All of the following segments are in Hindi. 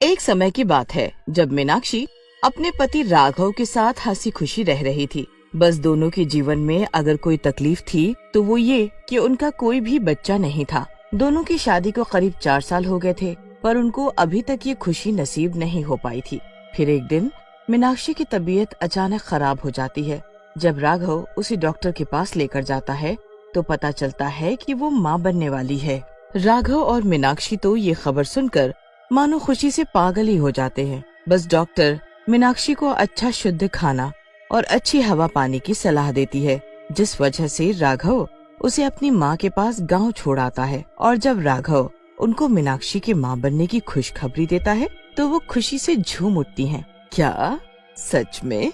एक समय की बात है जब मीनाक्षी अपने पति राघव के साथ हंसी खुशी रह रही थी। बस दोनों के जीवन में अगर कोई तकलीफ थी तो वो ये कि उनका कोई भी बच्चा नहीं था। दोनों की शादी को करीब 4 साल हो गए थे, पर उनको अभी तक ये खुशी नसीब नहीं हो पाई थी। फिर एक दिन मीनाक्षी की तबीयत अचानक खराब हो जाती है। जब राघव उसे डॉक्टर के पास लेकर जाता है तो पता चलता है कि वो माँ बनने वाली है। राघव और मीनाक्षी तो ये खबर सुनकर मानो खुशी से पागल ही हो जाते हैं। बस डॉक्टर मीनाक्षी को अच्छा शुद्ध खाना और अच्छी हवा पाने की सलाह देती है, जिस वजह से राघव उसे अपनी माँ के पास गांव छोड़ आता है। और जब राघव उनको मीनाक्षी के माँ बनने की खुशखबरी देता है तो वो खुशी से झूम उठती हैं। क्या सच में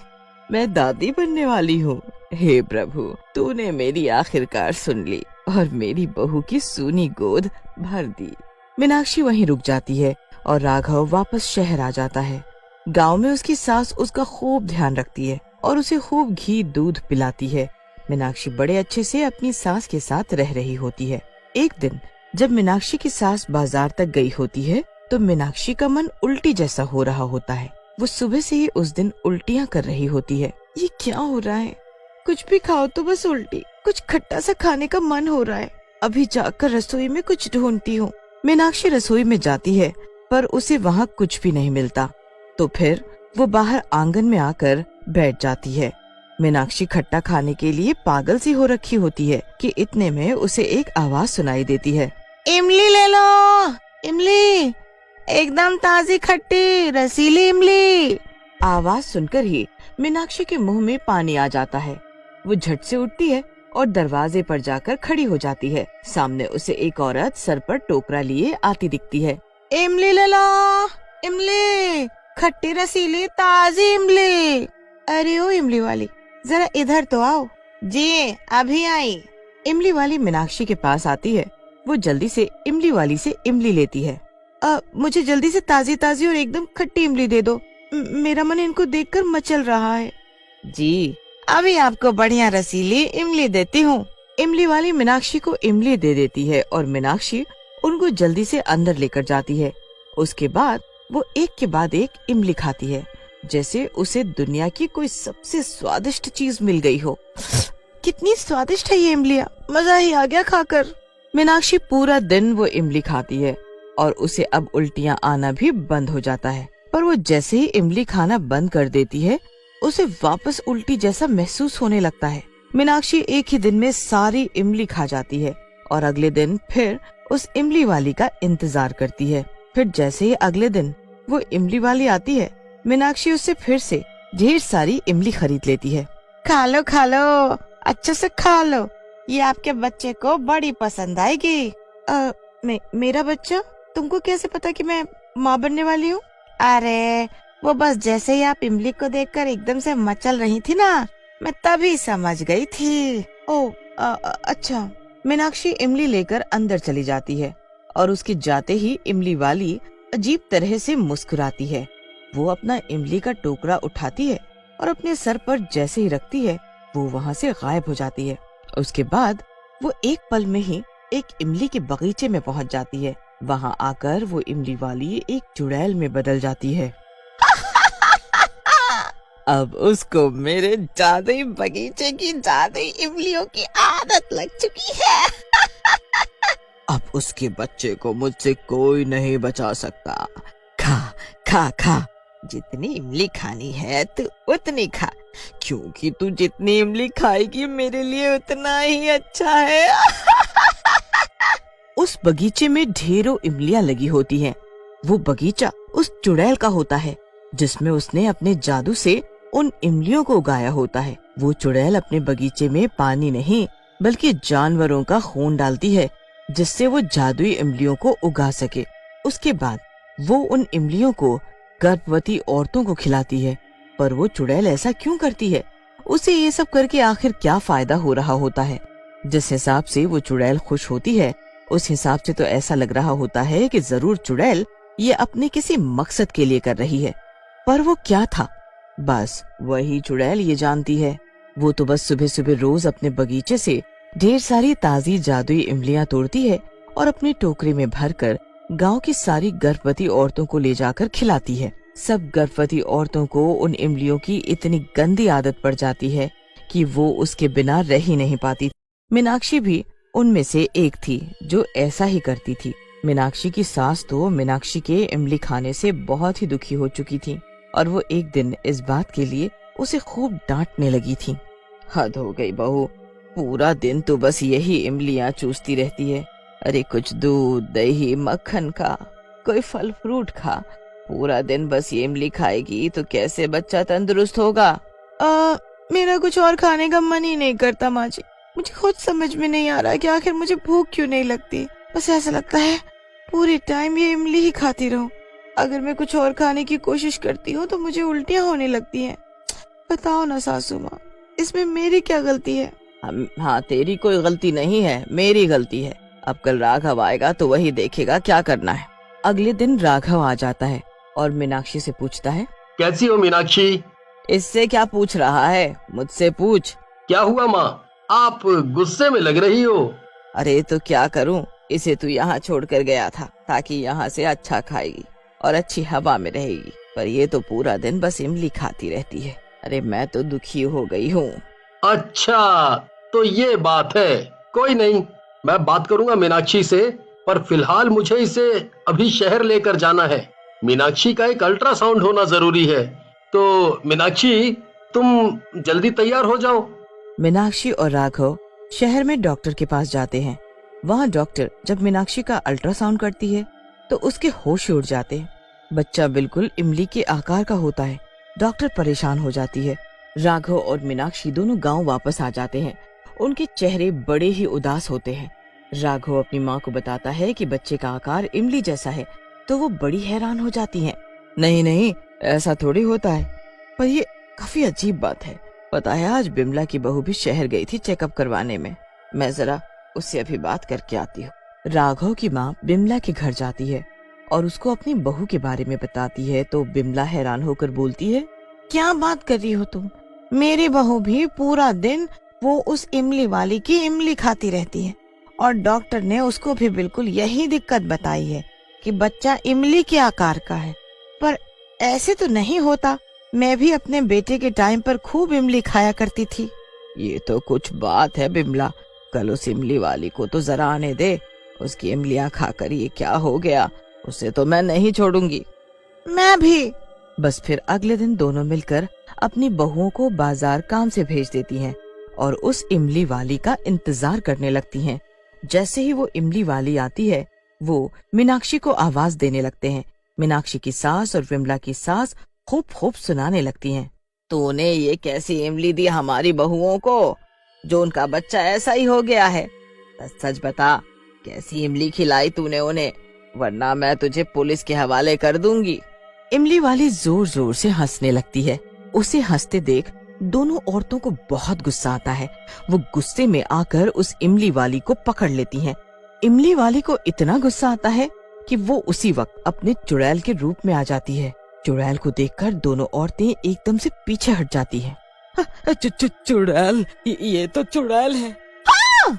मैं दादी बनने वाली हूँ? हे प्रभु, तूने मेरी आखिरकार सुन ली और मेरी बहू की सूनी गोद भर दी। मीनाक्षी वहीं रुक जाती है और राघव वापस शहर आ जाता है। गांव में उसकी सास उसका खूब ध्यान रखती है और उसे खूब घी दूध पिलाती है। मीनाक्षी बड़े अच्छे से अपनी सास के साथ रह रही होती है। एक दिन जब मीनाक्षी की सास बाजार तक गई होती है तो मीनाक्षी का मन उल्टी जैसा हो रहा होता है। वो सुबह से ही उस दिन उल्टियाँ कर रही होती है। ये क्या हो रहा है? कुछ भी खाओ तो बस उल्टी। कुछ खट्टा सा खाने का मन हो रहा है। अभी जाकर रसोई में कुछ ढूंढती हूँ। मीनाक्षी रसोई में जाती है पर उसे वहाँ कुछ भी नहीं मिलता। तो फिर वो बाहर आंगन में आकर बैठ जाती है। मीनाक्षी खट्टा खाने के लिए पागल सी हो रखी होती है कि इतने में उसे एक आवाज सुनाई देती है। इमली ले लो, इमली, एकदम ताजी खट्टी रसीली इमली। आवाज सुनकर ही मीनाक्षी के मुंह में पानी आ जाता है। वो झट से उठती है और दरवाजे पर जाकर खड़ी हो जाती है। सामने उसे एक औरत सर पर टोकरा लिए आती दिखती है। इमली ले लो, इमली, खट्टी रसीली ताजी इमली। अरे ओ इमली वाली, जरा इधर तो आओ। जी अभी आई। इमली वाली मीनाक्षी के पास आती है। वो जल्दी से इमली वाली से इमली लेती है। मुझे जल्दी से ताजी ताजी और एकदम खट्टी इमली दे दो। मेरा मन इनको देखकर मचल रहा है। जी अभी आपको बढ़िया रसीली इमली देती हूँ। इमली वाली मीनाक्षी को इमली दे देती है और मीनाक्षी उनको जल्दी से अंदर लेकर जाती है। उसके बाद वो एक के बाद एक इमली खाती है, जैसे उसे दुनिया की कोई सबसे स्वादिष्ट चीज मिल गई हो। कितनी स्वादिष्ट है ये इमलियाँ, मजा ही आ गया खाकर। मीनाक्षी पूरा दिन वो इमली खाती है और उसे अब उल्टियाँ आना भी बंद हो जाता है। पर वो जैसे ही इमली खाना बंद कर देती है उसे वापस उल्टी जैसा महसूस होने लगता है। मीनाक्षी एक ही दिन में सारी इमली खा जाती है और अगले दिन फिर उस इमली वाली का इंतजार करती है। फिर जैसे ही अगले दिन वो इमली वाली आती है, मीनाक्षी उससे फिर से ढेर सारी इमली खरीद लेती है। खा लो खा लो, अच्छे से खा लो, ये आपके बच्चे को बड़ी पसंद आएगी। मेरा बच्चा? तुमको कैसे पता कि मैं माँ बनने वाली हूँ? अरे वो बस जैसे ही आप इमली को देखकर एकदम से मचल रही थी ना, मैं तभी समझ गई थी। ओह अच्छा। मीनाक्षी इमली लेकर अंदर चली जाती है और उसके जाते ही इमली वाली अजीब तरह से मुस्कुराती है। वो अपना इमली का टोकरा उठाती है और अपने सर पर जैसे ही रखती है वो वहाँ से गायब हो जाती है। उसके बाद वो एक पल में ही एक इमली के बगीचे में पहुँच जाती है। वहाँ आकर वो इमली वाली एक चुड़ैल में बदल जाती है। अब उसको मेरे जादुई बगीचे की जादुई इमलियों की आदत लग चुकी है। अब उसके बच्चे को मुझसे कोई नहीं बचा सकता। खा खा खा, जितनी इमली खानी है तू उतनी खा, क्योंकि तू जितनी इमली खाएगी मेरे लिए उतना ही अच्छा है। उस बगीचे में ढेरों इमलियां लगी होती हैं। वो बगीचा उस चुड़ैल का होता है जिसमें उसने अपने जादू से उन इमलियों को उगाया होता है। वो चुड़ैल अपने बगीचे में पानी नहीं बल्कि जानवरों का खून डालती है, जिससे वो जादुई इमलियों को उगा सके। उसके बाद वो उन इमलियों को गर्भवती औरतों को खिलाती है। पर वो चुड़ैल ऐसा क्यों करती है? उसे ये सब करके आखिर क्या फायदा हो रहा होता है? जिस हिसाब से वो चुड़ैल खुश होती है उस हिसाब से तो ऐसा लग रहा होता है कि जरूर चुड़ैल ये अपने किसी मकसद के लिए कर रही है। पर वो क्या था, बस वही चुड़ैल ये जानती है। वो तो बस सुबह सुबह रोज अपने बगीचे से ढेर सारी ताजी जादुई इमलियां तोड़ती है और अपने टोकरे में भरकर गांव की सारी गर्भवती औरतों को ले जाकर खिलाती है। सब गर्भवती औरतों को उन इमलियों की इतनी गंदी आदत पड़ जाती है कि वो उसके बिना रह ही नहीं पाती। मीनाक्षी भी उनमें से एक थी जो ऐसा ही करती थी। मीनाक्षी की सास तो मीनाक्षी के इमली खाने से बहुत ही दुखी हो चुकी थी और वो एक दिन इस बात के लिए उसे खूब डांटने लगी थी। हद हो गई बहू, पूरा दिन तो बस यही इमलियां चूसती रहती है। अरे कुछ दूध दही मक्खन खा, कोई फल फ्रूट खा। पूरा दिन बस ये इमली खाएगी तो कैसे बच्चा तंदुरुस्त होगा? मेरा कुछ और खाने का मन ही नहीं करता माँ जी। मुझे खुद समझ में नहीं आ रहा कि आखिर मुझे भूख क्यों नहीं लगती। बस ऐसा लगता है पूरे टाइम ये इमली ही खाती रहूं। अगर मैं कुछ और खाने की कोशिश करती हूँ तो मुझे उल्टियाँ होने लगती हैं। बताओ ना सासू माँ, इसमें मेरी क्या गलती है? हाँ, तेरी कोई गलती नहीं है, मेरी गलती है। अब कल राघव आएगा तो वही देखेगा क्या करना है। अगले दिन राघव आ जाता है और मीनाक्षी से पूछता है, कैसी हो मीनाक्षी? इससे क्या पूछ रहा है, मुझसे पूछ। क्या हुआ माँ, आप गुस्से में लग रही हो? अरे तो क्या करूं, इसे तू यहाँ छोड़कर गया था ताकि यहाँ से अच्छा खाएगी और अच्छी हवा में रहेगी, पर ये तो पूरा दिन बस इमली खाती रहती है। अरे मैं तो दुखी हो गई हूँ। अच्छा तो ये बात है, कोई नहीं, मैं बात करूंगा मीनाक्षी से, पर फिलहाल मुझे इसे अभी शहर लेकर जाना है। मीनाक्षी का एक अल्ट्रासाउंड होना जरूरी है, तो मीनाक्षी तुम जल्दी तैयार हो जाओ। मीनाक्षी और राघव शहर में डॉक्टर के पास जाते हैं। वहाँ डॉक्टर जब मीनाक्षी का अल्ट्रासाउंड करती है तो उसके होश उड़ जाते हैं। बच्चा बिल्कुल इमली के आकार का होता है। डॉक्टर परेशान हो जाती है। राघव और मीनाक्षी दोनों गांव वापस आ जाते हैं। उनके चेहरे बड़े ही उदास होते हैं। राघव अपनी माँ को बताता है कि बच्चे का आकार इमली जैसा है, तो वो बड़ी हैरान हो जाती हैं। नहीं नहीं, ऐसा थोड़ी होता है, पर ये काफी अजीब बात है। पता है, आज बिमला की बहू भी शहर गई थी चेकअप करवाने में। मैं जरा उससे अभी बात करके आती हूँ। राघव की माँ बिमला के घर जाती है और उसको अपनी बहू के बारे में बताती है, तो बिमला हैरान होकर बोलती है, क्या बात कर रही हो तुम? मेरी बहू भी पूरा दिन वो उस इमली वाली की इमली खाती रहती है और डॉक्टर ने उसको भी बिल्कुल यही दिक्कत बताई है कि बच्चा इमली के आकार का है। पर ऐसे तो नहीं होता, मैं भी अपने बेटे के टाइम पर खूब इमली खाया करती थी। ये तो कुछ बात है बिमला, कल उस इमली वाली को तो जरा आने दे। उसकी इमलियां खाकर ये क्या हो गया, उसे तो मैं नहीं छोड़ूंगी। मैं भी। बस फिर अगले दिन दोनों मिलकर अपनी बहुओं को बाजार काम से भेज देती हैं और उस इमली वाली का इंतजार करने लगती हैं। जैसे ही वो इमली वाली आती है, वो मीनाक्षी को आवाज देने लगते हैं। मीनाक्षी की सास और विमला की सास खूब खूब सुनाने लगती हैं, तूने ये कैसी इमली दी हमारी बहुओं को, जो उनका बच्चा ऐसा ही हो गया है। सच बता, कैसी इमली खिलाई तूने उन्हें, वरना मैं तुझे पुलिस के हवाले कर दूंगी। इमली वाली जोर जोर से हंसने लगती है। उसे हंसते देख दोनों औरतों को बहुत गुस्सा आता है। वो गुस्से में आकर उस इमली वाली को पकड़ लेती हैं। इमली वाली को इतना गुस्सा आता है कि वो उसी वक्त अपने चुड़ैल के रूप में आ जाती है। चुड़ैल को देखकर दोनों औरतें एकदम से पीछे हट जाती हैं। चुड़ैल, ये तो चुड़ैल है। हाँ!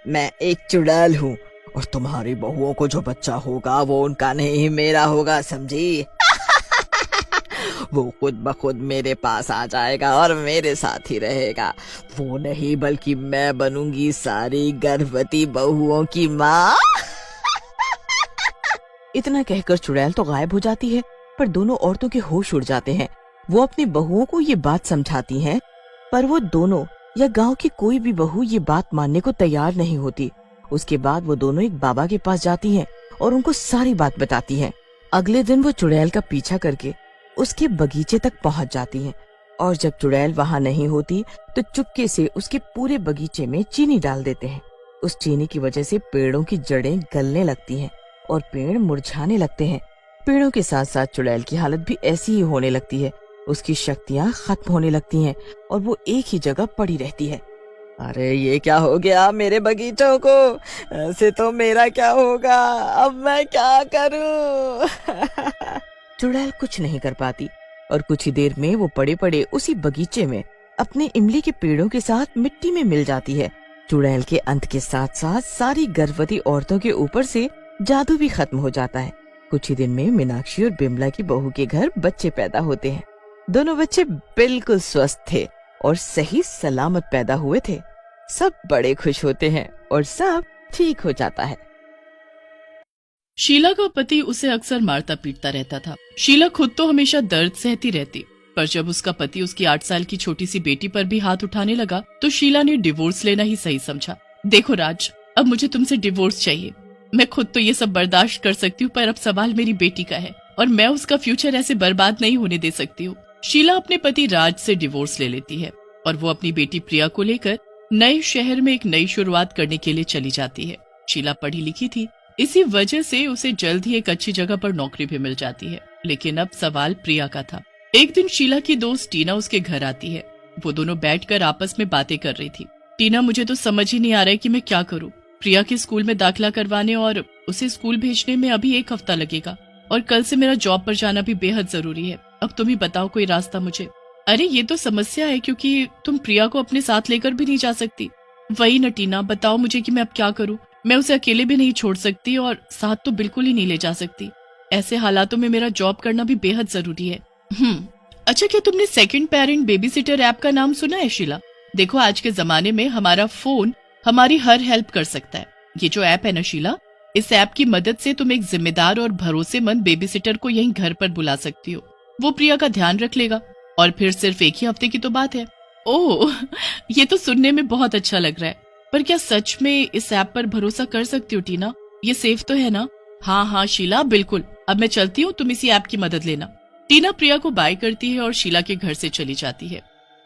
मैं एक चुड़ैल हूँ और तुम्हारी बहुओं को जो बच्चा होगा वो उनका नहीं मेरा होगा, समझी? वो खुद ब खुद मेरे पास आ जाएगा और मेरे साथ ही रहेगा। वो नहीं बल्कि मैं बनूंगी सारी गर्भवती बहुओं की माँ। इतना कहकर चुड़ैल तो गायब हो जाती है, पर दोनों औरतों के होश उड़ जाते हैं। वो अपनी बहुओं को ये बात समझाती हैं, पर वो दोनों या गांव की कोई भी बहू ये बात मानने को तैयार नहीं होती। उसके बाद वो दोनों एक बाबा के पास जाती हैं और उनको सारी बात बताती हैं। अगले दिन वो चुड़ैल का पीछा करके उसके बगीचे तक पहुंच जाती हैं और जब चुड़ैल वहां नहीं होती तो चुपके से उसके पूरे बगीचे में चीनी डाल देते हैं। उस चीनी की वजह से पेड़ों की जड़ें गलने लगती हैं और पेड़ मुरझाने लगते हैं। पेड़ों के साथ साथ चुड़ैल की हालत भी ऐसी ही होने लगती है। उसकी शक्तियाँ खत्म होने लगती हैं और वो एक ही जगह पड़ी रहती है। अरे ये क्या हो गया मेरे बगीचों को, ऐसे तो मेरा क्या होगा, अब मैं क्या करूं? चुड़ैल कुछ नहीं कर पाती और कुछ ही देर में वो पड़े पड़े उसी बगीचे में अपने इमली के पेड़ों के साथ मिट्टी में मिल जाती है। चुड़ैल के अंत के साथ साथ सारी गर्भवती औरतों के ऊपर से जादू भी खत्म हो जाता है। कुछ ही दिन में मीनाक्षी और बिमला की बहू के घर बच्चे पैदा होते हैं। दोनों बच्चे बिल्कुल स्वस्थ थे और सही सलामत पैदा हुए थे। सब बड़े खुश होते हैं और सब ठीक हो जाता है। शीला का पति उसे अक्सर मारता पीटता रहता था। शीला खुद तो हमेशा दर्द सहती रहती, पर जब उसका पति उसकी 8 साल की छोटी सी बेटी पर भी हाथ उठाने लगा तो शीला ने डिवोर्स लेना ही सही समझा। देखो राज, अब मुझे तुमसे डिवोर्स चाहिए। मैं खुद तो ये सब बर्दाश्त कर सकती हूँ, पर अब सवाल मेरी बेटी का है और मैं उसका फ्यूचर ऐसे बर्बाद नहीं होने दे सकती हूँ। शीला अपने पति राज से डिवोर्स ले लेती है और वो अपनी बेटी प्रिया को लेकर नए शहर में एक नई शुरुआत करने के लिए चली जाती है। शीला पढ़ी लिखी थी, इसी वजह से उसे जल्द ही एक अच्छी जगह पर नौकरी भी मिल जाती है। लेकिन अब सवाल प्रिया का था। एक दिन शीला की दोस्त टीना उसके घर आती है। वो दोनों बैठकर आपस में बातें कर रही थी। टीना, मुझे तो समझ ही नहीं आ रहा है कि मैं क्या करूं। प्रिया के स्कूल में दाखिला करवाने और उसे स्कूल भेजने में अभी 1 हफ्ता लगेगा और कल से मेरा जॉब पर जाना भी बेहद जरूरी है। अब तुम ही बताओ कोई रास्ता मुझे। अरे ये तो समस्या है, क्योंकि तुम प्रिया को अपने साथ लेकर भी नहीं जा सकती। वही न टीना, बताओ मुझे कि मैं अब क्या करूं। मैं उसे अकेले भी नहीं छोड़ सकती और साथ तो बिल्कुल ही नहीं ले जा सकती। ऐसे हालातों में मेरा जॉब करना भी बेहद जरूरी है। अच्छा, क्या तुमने second parent baby sitter app का नाम सुना है शीला? देखो, आज के जमाने में हमारा फोन हमारी हर हेल्प कर सकता है। ये जो ऐप है ना शीला, इस ऐप की मदद से तुम एक जिम्मेदार और भरोसेमंद बेबी सिटर को यहीं घर पर बुला सकती हो। वो प्रिया का ध्यान रख लेगा और फिर सिर्फ 1 ही हफ्ते की तो बात है। ओह, ये तो सुनने में बहुत अच्छा लग रहा है, पर क्या सच में इस ऐप पर भरोसा कर सकती हो टीना? ये सेफ तो है ना? हाँ शीला, बिल्कुल। अब मैं चलती हूँ, तुम इसी ऐप की मदद लेना। टीना प्रिया को बाय करती है और शीला के घर से चली जाती है।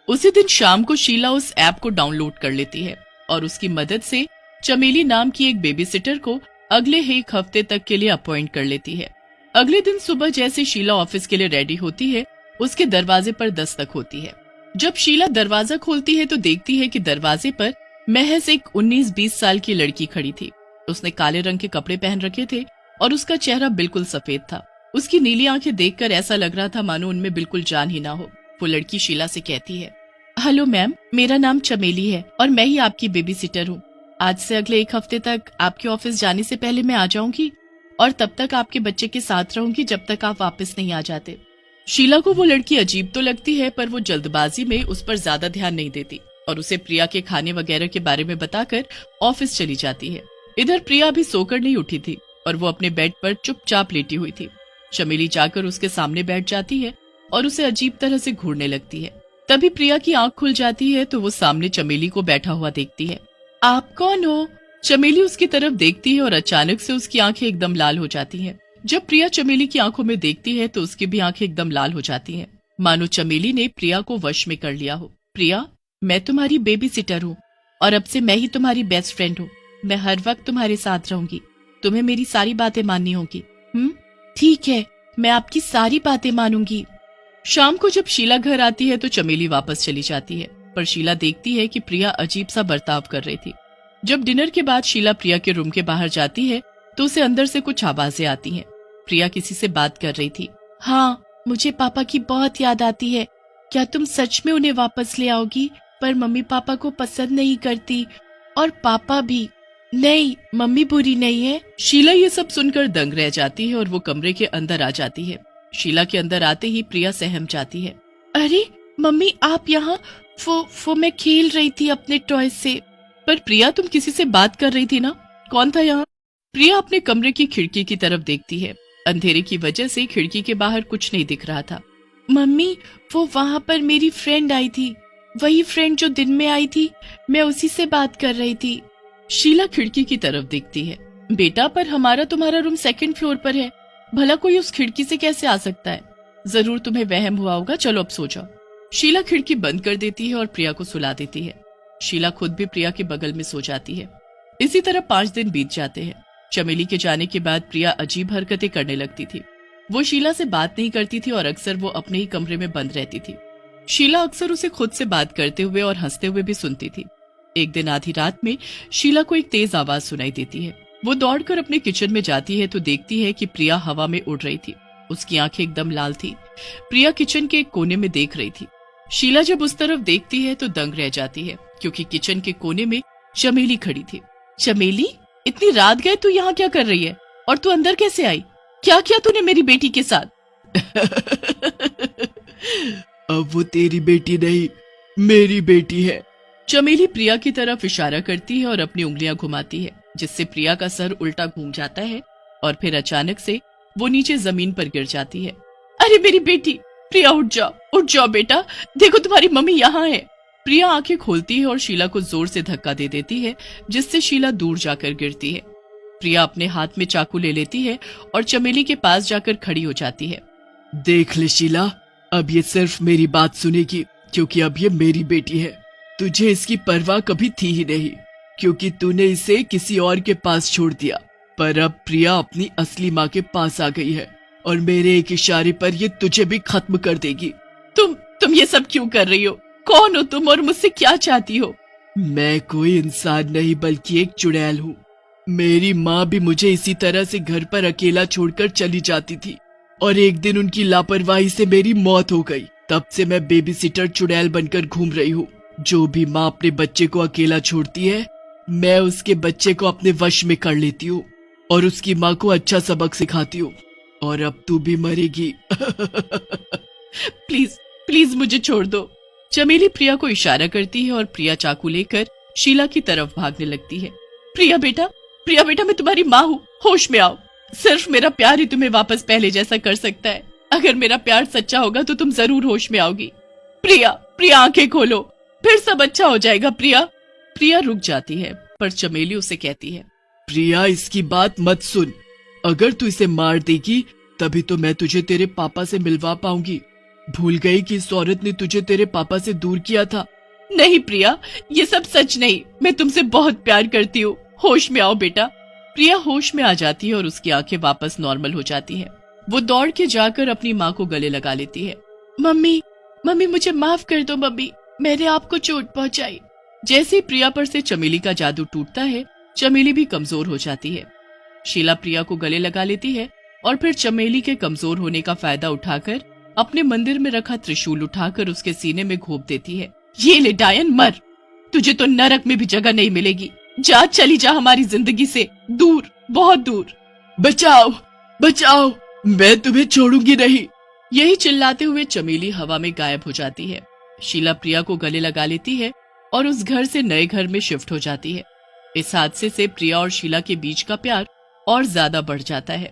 उसी दिन शाम को शीला उस ऐप को डाउनलोड कर लेती है और उसकी मदद से चमेली नाम की एक बेबी सिटर को अगले 1 हफ्ते तक के लिए अपॉइंट कर लेती है। अगले दिन सुबह जैसे शीला ऑफिस के लिए रेडी होती है, उसके दरवाजे पर दस्तक होती है। जब शीला दरवाजा खोलती है तो देखती है कि दरवाजे पर महज एक 19-20 साल की लड़की खड़ी थी। उसने काले रंग के कपड़े पहन रखे थे और उसका चेहरा बिल्कुल सफेद था। उसकी नीली आंखें देखकर ऐसा लग रहा था मानो उनमें बिल्कुल जान ही ना हो। वो लड़की शीला से कहती है, हेलो मैम, मेरा नाम चमेली है और मैं ही आपकी बेबी सिटर हूँ। आज से अगले 1 हफ्ते तक आपके ऑफिस जाने से पहले मैं आ जाऊंगी और तब तक आपके बच्चे के साथ रहूंगी जब तक आप वापस नहीं आ जाते। शीला को वो लड़की अजीब तो लगती है, पर वो जल्दबाजी में उस पर ज्यादा ध्यान नहीं देती और उसे प्रिया के खाने वगैरह के बारे में बताकर ऑफिस चली जाती है। इधर प्रिया अभी सोकर नहीं उठी थी और वो अपने बेड पर चुपचाप लेटी हुई थी। चमेली जाकर उसके सामने बैठ जाती है और उसे अजीब तरह से घूरने लगती है। तभी प्रिया की आंख खुल जाती है तो वो सामने चमेली को बैठा हुआ देखती है। आप कौन हो? चमेली उसकी तरफ देखती है और अचानक से उसकी आंखें एकदम लाल हो जाती हैं। जब प्रिया चमेली की आंखों में देखती है तो उसकी भी आंखें एकदम लाल हो जाती हैं, मानो चमेली ने प्रिया को वश में कर लिया हो। प्रिया, मैं तुम्हारी बेबी सिटर हूँ और अब से मैं ही तुम्हारी बेस्ट फ्रेंड हूँ। मैं हर वक्त तुम्हारे साथ रहूंगी। तुम्हें मेरी सारी बातें माननी होगी। ठीक है, मैं आपकी सारी बातें मानूंगी। शाम को जब शीला घर आती है तो चमेली वापस चली जाती है, पर शीला देखती है कि प्रिया अजीब सा बर्ताव कर रही थी। जब डिनर के बाद शीला प्रिया के रूम के बाहर जाती है तो उसे अंदर से कुछ आवाजें आती हैं। प्रिया किसी से बात कर रही थी। हाँ, मुझे पापा की बहुत याद आती है। क्या तुम सच में उन्हें वापस ले आओगी? पर मम्मी पापा को पसंद नहीं करती और पापा भी। नहीं, मम्मी बुरी नहीं है। शीला ये सब सुनकर दंग रह जाती है और वो कमरे के अंदर आ जाती है। शीला के अंदर आते ही प्रिया सहम जाती है। अरे मम्मी, आप यहाँ? वो मैं खेल रही थी अपने टॉय से। पर प्रिया, तुम किसी से बात कर रही थी ना? कौन था यहाँ? प्रिया अपने कमरे की खिड़की की तरफ देखती है। अंधेरे की वजह से खिड़की के बाहर कुछ नहीं दिख रहा था। मम्मी, वो वहाँ पर मेरी फ्रेंड आई थी, वही फ्रेंड जो दिन में आई थी, मैं उसी से बात कर रही थी। शीला खिड़की की तरफ देखती है। बेटा, पर हमारा तुम्हारा रूम 2nd फ्लोर पर है, भला कोई उस खिड़की से कैसे आ सकता है? जरूर तुम्हें वहम हुआ होगा, चलो अब सो जाओ। शीला खिड़की बंद कर देती है और प्रिया को सुला देती है। शीला खुद भी प्रिया के बगल में सो जाती है। इसी तरह 5 दिन बीत जाते हैं। चमेली के जाने के बाद प्रिया अजीब हरकतें करने लगती थी। वो शीला से बात नहीं करती थी और अक्सर वो अपने ही कमरे में बंद रहती थी। शीला अक्सर उसे खुद से बात करते हुए और हंसते हुए भी सुनती थी। एक दिन आधी रात में शीला को एक तेज आवाज सुनाई देती है। वो दौड़कर अपने किचन में जाती है तो देखती है कि प्रिया हवा में उड़ रही थी। उसकी आंखें एकदम लाल थी। प्रिया किचन के एक कोने में देख रही थी। शीला जब उस तरफ देखती है तो दंग रह जाती है, क्योंकि किचन के कोने में चमेली खड़ी थी। चमेली, इतनी रात गए तू यहाँ क्या कर रही है? और तू अंदर कैसे आई? क्या किया तूने मेरी बेटी के साथ? अब वो तेरी बेटी नहीं, मेरी बेटी है। चमेली प्रिया की तरफ इशारा करती है और अपनी उंगलियां घुमाती है, जिससे प्रिया का सर उल्टा घूम जाता है और फिर अचानक से वो नीचे जमीन पर गिर जाती है। अरे मेरी बेटी! प्रिया उठ जाओ बेटा, देखो तुम्हारी मम्मी यहाँ है। प्रिया आंखें खोलती है और शीला को जोर से धक्का दे देती है, जिससे शीला दूर जाकर गिरती है। प्रिया अपने हाथ में चाकू ले लेती है और चमेली के पास जाकर खड़ी हो जाती है। देख ले शीला, अब ये सिर्फ मेरी बात सुनेगी, क्योंकि अब ये मेरी बेटी है। तुझे इसकी परवाह कभी थी ही नहीं, क्योंकि तूने इसे किसी और के पास छोड़ दिया। पर अब प्रिया अपनी असली माँ के पास आ गई है और मेरे एक इशारे पर ये तुझे भी खत्म कर देगी। तुम ये सब क्यों कर रही हो? कौन हो तुम और मुझसे क्या चाहती हो? मैं कोई इंसान नहीं बल्कि एक चुड़ैल हूँ। मेरी माँ भी मुझे इसी तरह से घर पर अकेला छोड़कर चली जाती थी और एक दिन उनकी लापरवाही से मेरी मौत हो गई। तब से मैं बेबी सिटर चुड़ैल बनकर घूम रही हूँ। जो भी माँ अपने बच्चे को अकेला छोड़ती है, मैं उसके बच्चे को अपने वश में कर लेती हूँ और उसकी माँ को अच्छा सबक सिखाती हूँ। और अब तू भी मरेगी। प्लीज मुझे छोड़ दो। चमेली प्रिया को इशारा करती है और प्रिया चाकू लेकर शीला की तरफ भागने लगती है। प्रिया बेटा, मैं तुम्हारी माँ हूँ, होश में आओ। सिर्फ मेरा प्यार ही तुम्हें वापस पहले जैसा कर सकता है। अगर मेरा प्यार सच्चा होगा तो तुम जरूर होश में आओगी। प्रिया आंखें खोलो, फिर सब अच्छा हो जाएगा। प्रिया रुक जाती है, पर चमेली उसे कहती है, प्रिया इसकी बात मत सुन। अगर तू इसे मार देगी तभी तो मैं तुझे तेरे पापा से मिलवा पाऊंगी। भूल गई कि इस औरत ने तुझे तेरे पापा से दूर किया था। नहीं प्रिया, ये सब सच नहीं। मैं तुमसे बहुत प्यार करती हूँ। होश में आओ बेटा। प्रिया होश में आ जाती है और उसकी आंखें वापस नॉर्मल हो जाती हैं। वो दौड़ के जाकर अपनी माँ को गले लगा लेती है। मम्मी मुझे माफ कर दो मम्मी, मैंने आपको चोट पहुंचाई। जैसे ही प्रिया पर से चमेली का जादू टूटता है, चमेली भी कमजोर हो जाती है। शीला प्रिया को गले लगा लेती है और फिर चमेली के कमजोर होने का फायदा उठाकर अपने मंदिर में रखा त्रिशूल उठाकर उसके सीने में घोंप देती है। ये ले डायन, मर। तुझे तो नरक में भी जगह नहीं मिलेगी। जा, चली जा हमारी जिंदगी से दूर, बहुत दूर। बचाओ, मैं तुम्हें छोड़ूंगी नहीं। यही चिल्लाते हुए चमेली हवा में गायब हो जाती है। शीला प्रिया को गले लगा लेती है और उस घर से नए घर में शिफ्ट हो जाती है। इस हादसे से प्रिया और शीला के बीच का प्यार और ज्यादा बढ़ जाता है।